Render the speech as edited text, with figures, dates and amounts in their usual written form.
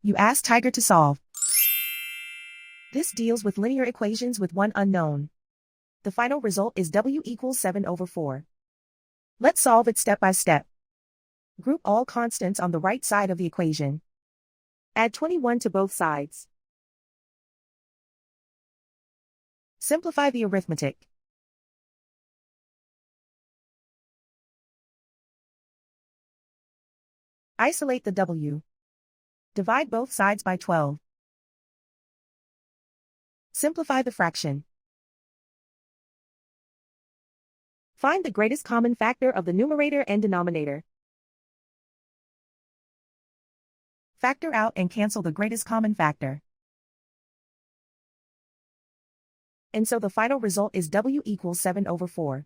You ask Tiger to solve. This deals with linear equations with one unknown. The final result is w equals 7/4. Let's solve it step by step. Group all constants on the right side of the equation. Add 21 to both sides. Simplify the arithmetic. Isolate the w. Divide both sides by 12. Simplify the fraction. Find the greatest common factor of the numerator and denominator. Factor out and cancel the greatest common factor. And so the final result is w equals 7/4.